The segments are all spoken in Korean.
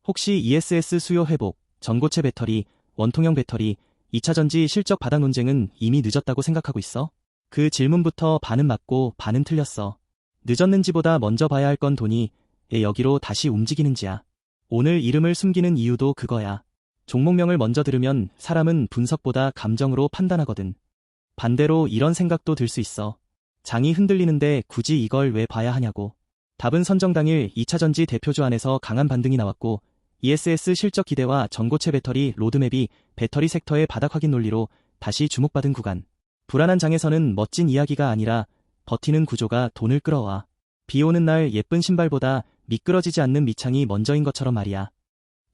혹시 ESS 수요 회복, 전고체 배터리, 원통형 배터리, 2차전지 실적 바닥 논쟁은 이미 늦었다고 생각하고 있어? 그 질문부터 반은 맞고 반은 틀렸어. 늦었는지보다 먼저 봐야 할 건 돈이 왜 여기로 다시 움직이는지야. 오늘 이름을 숨기는 이유도 그거야. 종목명을 먼저 들으면 사람은 분석보다 감정으로 판단하거든. 반대로 이런 생각도 들 수 있어. 장이 흔들리는데 굳이 이걸 왜 봐야 하냐고. 답은 선정 당일 2차전지 대표주 안에서 강한 반등이 나왔고 ESS 실적 기대와 전고체 배터리 로드맵이 배터리 섹터의 바닥 확인 논리로 다시 주목받은 구간. 불안한 장에서는 멋진 이야기가 아니라 버티는 구조가 돈을 끌어와. 비 오는 날 예쁜 신발보다 미끄러지지 않는 밑창이 먼저인 것처럼 말이야.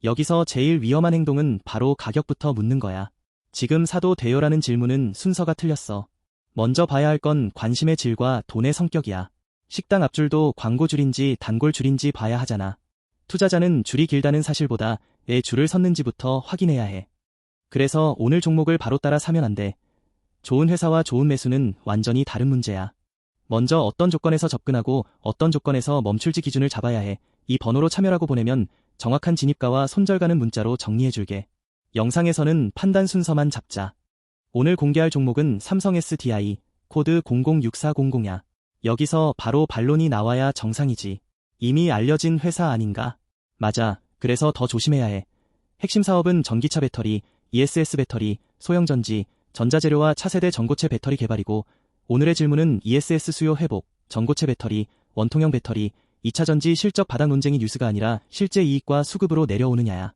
여기서 제일 위험한 행동은 바로 가격부터 묻는 거야. 지금 사도 돼요라는 질문은 순서가 틀렸어. 먼저 봐야 할 건 관심의 질과 돈의 성격이야. 식당 앞줄도 광고줄인지 단골줄인지 봐야 하잖아. 투자자는 줄이 길다는 사실보다 왜 줄을 섰는지부터 확인해야 해. 그래서 오늘 종목을 바로 따라 사면 안 돼. 좋은 회사와 좋은 매수는 완전히 다른 문제야. 먼저 어떤 조건에서 접근하고 어떤 조건에서 멈출지 기준을 잡아야 해. 이 번호로 참여라고 보내면 정확한 진입가와 손절가는 문자로 정리해줄게. 영상에서는 판단 순서만 잡자. 오늘 공개할 종목은 삼성 SDI, 코드 006400야. 여기서 바로 반론이 나와야 정상이지. 이미 알려진 회사 아닌가? 맞아. 그래서 더 조심해야 해. 핵심 사업은 전기차 배터리, ESS 배터리, 소형전지, 전자재료와 차세대 전고체 배터리 개발이고 오늘의 질문은 ESS 수요 회복, 전고체 배터리, 원통형 배터리, 2차전지 실적 바닥 논쟁이 뉴스가 아니라 실제 이익과 수급으로 내려오느냐야.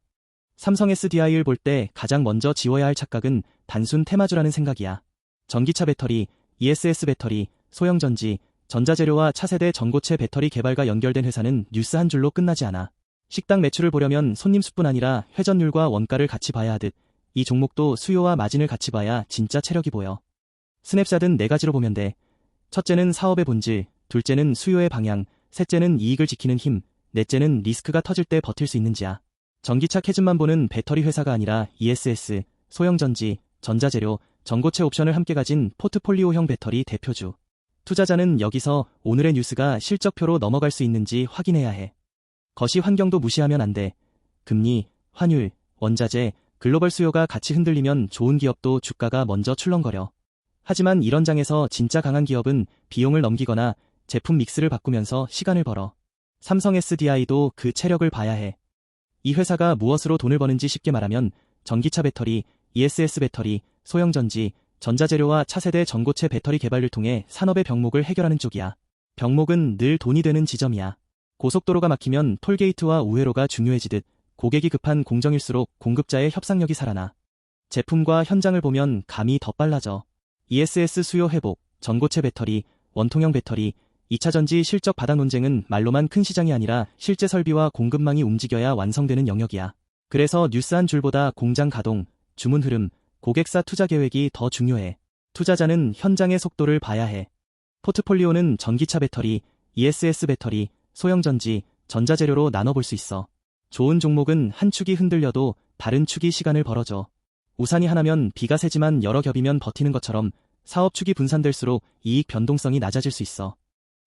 삼성 SDI를 볼 때 가장 먼저 지워야 할 착각은 단순 테마주라는 생각이야. 전기차 배터리, ESS 배터리, 소형전지, 전자재료와 차세대 전고체 배터리 개발과 연결된 회사는 뉴스 한 줄로 끝나지 않아. 식당 매출을 보려면 손님 수뿐 아니라 회전율과 원가를 같이 봐야 하듯 이 종목도 수요와 마진을 같이 봐야 진짜 체력이 보여. 스냅샷은 네 가지로 보면 돼. 첫째는 사업의 본질, 둘째는 수요의 방향, 셋째는 이익을 지키는 힘, 넷째는 리스크가 터질 때 버틸 수 있는지야. 전기차 캐즘만 보는 배터리 회사가 아니라 ESS, 소형전지, 전자재료, 전고체 옵션을 함께 가진 포트폴리오형 배터리 대표주. 투자자는 여기서 오늘의 뉴스가 실적표로 넘어갈 수 있는지 확인해야 해. 거시 환경도 무시하면 안 돼. 금리, 환율, 원자재, 글로벌 수요가 같이 흔들리면 좋은 기업도 주가가 먼저 출렁거려. 하지만 이런 장에서 진짜 강한 기업은 비용을 넘기거나 제품 믹스를 바꾸면서 시간을 벌어. 삼성 SDI도 그 체력을 봐야 해. 이 회사가 무엇으로 돈을 버는지 쉽게 말하면 전기차 배터리, ESS 배터리, 소형전지, 전자재료와 차세대 전고체 배터리 개발을 통해 산업의 병목을 해결하는 쪽이야. 병목은 늘 돈이 되는 지점이야. 고속도로가 막히면 톨게이트와 우회로가 중요해지듯 고객이 급한 공정일수록 공급자의 협상력이 살아나. 제품과 현장을 보면 감이 더 빨라져. ESS 수요 회복, 전고체 배터리, 원통형 배터리, 2차전지 실적 바닥 논쟁은 말로만 큰 시장이 아니라 실제 설비와 공급망이 움직여야 완성되는 영역이야. 그래서 뉴스 한 줄보다 공장 가동, 주문 흐름, 고객사 투자 계획이 더 중요해. 투자자는 현장의 속도를 봐야 해. 포트폴리오는 전기차 배터리, ESS 배터리, 소형전지, 전자재료로 나눠볼 수 있어. 좋은 종목은 한 축이 흔들려도 다른 축이 시간을 벌어줘. 우산이 하나면 비가 새지만 여러 겹이면 버티는 것처럼 사업 축이 분산될수록 이익 변동성이 낮아질 수 있어.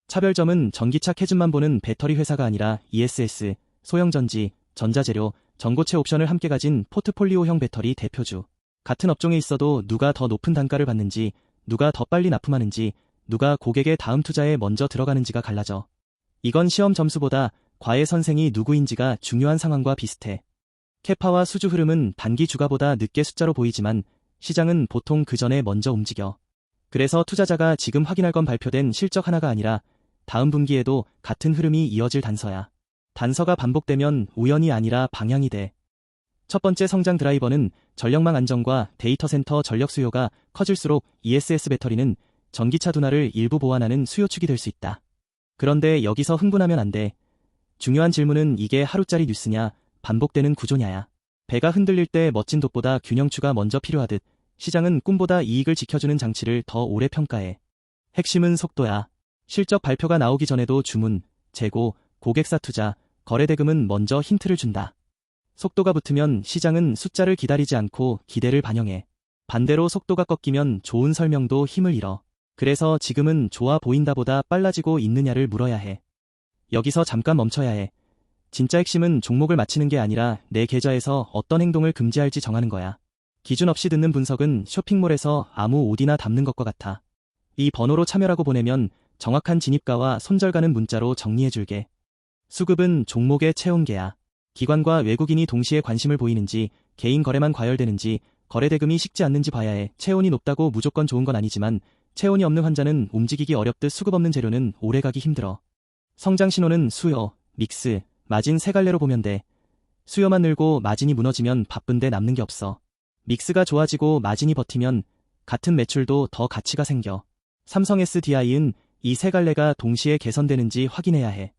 차별점은 전기차 캐즘만 보는 배터리 회사가 아니라 ESS, 소형전지, 전자재료, 전고체 옵션을 함께 가진 포트폴리오형 배터리 대표주. 같은 업종에 있어도 누가 더 높은 단가를 받는지, 누가 더 빨리 납품하는지, 누가 고객의 다음 투자에 먼저 들어가는지가 갈라져. 이건 시험 점수보다 과외 선생이 누구인지가 중요한 상황과 비슷해. 캐파와 수주 흐름은 단기 주가보다 늦게 숫자로 보이지만 시장은 보통 그 전에 먼저 움직여. 그래서 투자자가 지금 확인할 건 발표된 실적 하나가 아니라 다음 분기에도 같은 흐름이 이어질 단서야. 단서가 반복되면 우연이 아니라 방향이 돼. 첫 번째 성장 드라이버는 전력망 안정과 데이터 센터 전력 수요가 커질수록 ESS 배터리는 전기차 둔화를 일부 보완하는 수요축이 될 수 있다. 그런데 여기서 흥분하면 안 돼. 중요한 질문은 이게 하루짜리 뉴스냐, 반복되는 구조냐야. 배가 흔들릴 때 멋진 돛보다 균형추가 먼저 필요하듯 시장은 꿈보다 이익을 지켜주는 장치를 더 오래 평가해. 핵심은 속도야. 실적 발표가 나오기 전에도 주문, 재고, 고객사 투자, 거래대금은 먼저 힌트를 준다. 속도가 붙으면 시장은 숫자를 기다리지 않고 기대를 반영해. 반대로 속도가 꺾이면 좋은 설명도 힘을 잃어. 그래서 지금은 좋아 보인다보다 빨라지고 있느냐를 물어야 해. 여기서 잠깐 멈춰야 해. 진짜 핵심은 종목을 맞히는 게 아니라 내 계좌에서 어떤 행동을 금지할지 정하는 거야. 기준 없이 듣는 분석은 쇼핑몰에서 아무 옷이나 담는 것과 같아. 이 번호로 참여라고 보내면 정확한 진입가와 손절가는 문자로 정리해줄게. 수급은 종목의 체온계야. 기관과 외국인이 동시에 관심을 보이는지, 개인 거래만 과열되는지, 거래 대금이 식지 않는지 봐야 해. 체온이 높다고 무조건 좋은 건 아니지만 체온이 없는 환자는 움직이기 어렵듯 수급 없는 재료는 오래가기 힘들어. 성장 신호는 수요, 믹스, 마진 세 갈래로 보면 돼. 수요만 늘고 마진이 무너지면 바쁜데 남는 게 없어. 믹스가 좋아지고 마진이 버티면 같은 매출도 더 가치가 생겨. 삼성 SDI은 이 세 갈래가 동시에 개선되는지 확인해야 해.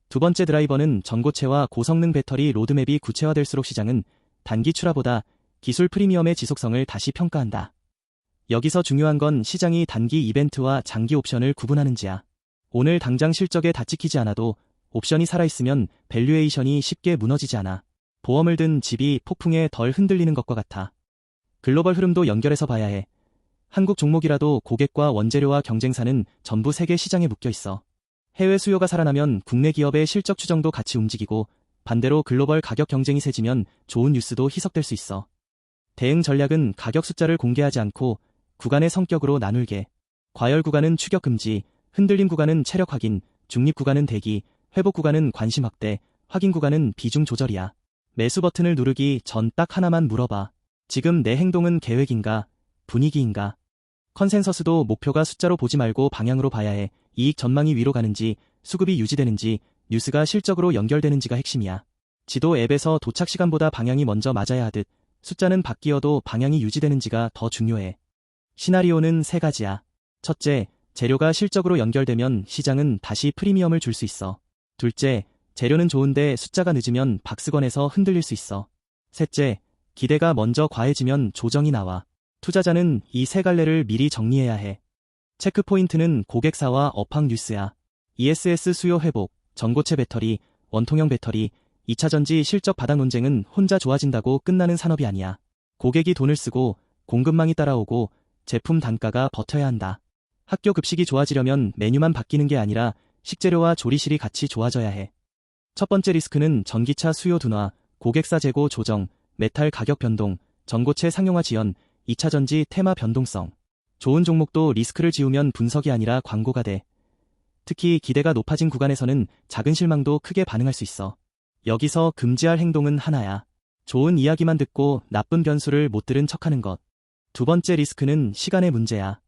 두 번째 드라이버는 전고체와 고성능 배터리 로드맵이 구체화될수록 시장은 단기 출하보다 기술 프리미엄의 지속성을 다시 평가한다. 여기서 중요한 건 시장이 단기 이벤트와 장기 옵션을 구분하는지야. 오늘 당장 실적에 다 찍히지 않아도 옵션이 살아있으면 밸류에이션이 쉽게 무너지지 않아. 보험을 든 집이 폭풍에 덜 흔들리는 것과 같아. 글로벌 흐름도 연결해서 봐야 해. 한국 종목이라도 고객과 원재료와 경쟁사는 전부 세계 시장에 묶여 있어. 해외 수요가 살아나면 국내 기업의 실적 추정도 같이 움직이고 반대로 글로벌 가격 경쟁이 세지면 좋은 뉴스도 희석될 수 있어. 대응 전략은 가격 숫자를 공개하지 않고 구간의 성격으로 나눌게. 과열 구간은 추격 금지, 흔들림 구간은 체력 확인, 중립 구간은 대기, 회복 구간은 관심 확대, 확인 구간은 비중 조절이야. 매수 버튼을 누르기 전 딱 하나만 물어봐. 지금 내 행동은 계획인가, 분위기인가? 컨센서스도 목표가 숫자로 보지 말고 방향으로 봐야 해. 이익 전망이 위로 가는지, 수급이 유지되는지, 뉴스가 실적으로 연결되는지가 핵심이야. 지도 앱에서 도착 시간보다 방향이 먼저 맞아야 하듯 숫자는 바뀌어도 방향이 유지되는지가 더 중요해. 시나리오는 세 가지야. 첫째, 재료가 실적으로 연결되면 시장은 다시 프리미엄을 줄 수 있어. 둘째, 재료는 좋은데 숫자가 늦으면 박스권에서 흔들릴 수 있어. 셋째, 기대가 먼저 과해지면 조정이 나와. 투자자는 이 세 갈래를 미리 정리해야 해. 체크포인트는 고객사와 업황 뉴스야. ESS 수요 회복, 전고체 배터리, 원통형 배터리, 2차전지 실적 바닥 논쟁은 혼자 좋아진다고 끝나는 산업이 아니야. 고객이 돈을 쓰고 공급망이 따라오고 제품 단가가 버텨야 한다. 학교 급식이 좋아지려면 메뉴만 바뀌는 게 아니라 식재료와 조리실이 같이 좋아져야 해. 첫 번째 리스크는 전기차 수요 둔화, 고객사 재고 조정, 메탈 가격 변동, 전고체 상용화 지연, 2차전지 테마 변동성. 좋은 종목도 리스크를 지우면 분석이 아니라 광고가 돼. 특히 기대가 높아진 구간에서는 작은 실망도 크게 반응할 수 있어. 여기서 금지할 행동은 하나야. 좋은 이야기만 듣고 나쁜 변수를 못 들은 척하는 것. 두 번째 리스크는 시간의 문제야.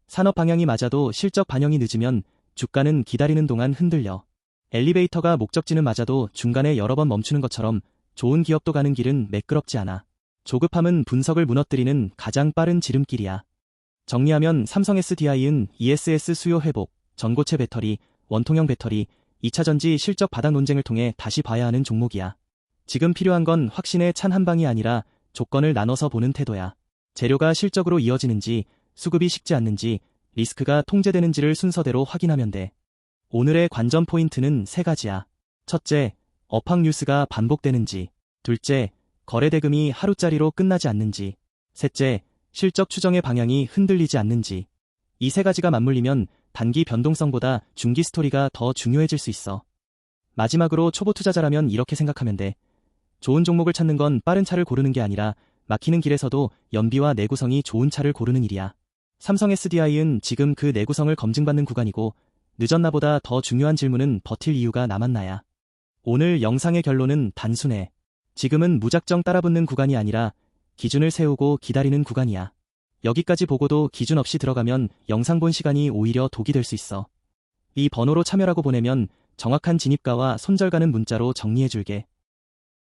산업 방향이 맞아도 실적 반영이 늦으면 주가는 기다리는 동안 흔들려. 엘리베이터가 목적지는 맞아도 중간에 여러 번 멈추는 것처럼 좋은 기업도 가는 길은 매끄럽지 않아. 조급함은 분석을 무너뜨리는 가장 빠른 지름길이야. 정리하면 삼성 SDI은 ESS 수요 회복, 전고체 배터리, 원통형 배터리, 2차전지 실적 바닥 논쟁을 통해 다시 봐야 하는 종목이야. 지금 필요한 건 확신에 찬 한 방이 아니라 조건을 나눠서 보는 태도야. 재료가 실적으로 이어지는지, 수급이 식지 않는지, 리스크가 통제되는지를 순서대로 확인하면 돼. 오늘의 관전 포인트는 세 가지야. 첫째, 업황 뉴스가 반복되는지. 둘째, 거래 대금이 하루짜리로 끝나지 않는지. 셋째, 실적 추정의 방향이 흔들리지 않는지. 이 세 가지가 맞물리면 단기 변동성보다 중기 스토리가 더 중요해질 수 있어. 마지막으로 초보 투자자라면 이렇게 생각하면 돼. 좋은 종목을 찾는 건 빠른 차를 고르는 게 아니라 막히는 길에서도 연비와 내구성이 좋은 차를 고르는 일이야. 삼성 SDI은 지금 그 내구성을 검증받는 구간이고 늦었나보다 더 중요한 질문은 버틸 이유가 남았나야. 오늘 영상의 결론은 단순해. 지금은 무작정 따라붙는 구간이 아니라 기준을 세우고 기다리는 구간이야. 여기까지 보고도 기준 없이 들어가면 영상 본 시간이 오히려 독이 될 수 있어. 이 번호로 참여라고 보내면 정확한 진입가와 손절가는 문자로 정리해줄게.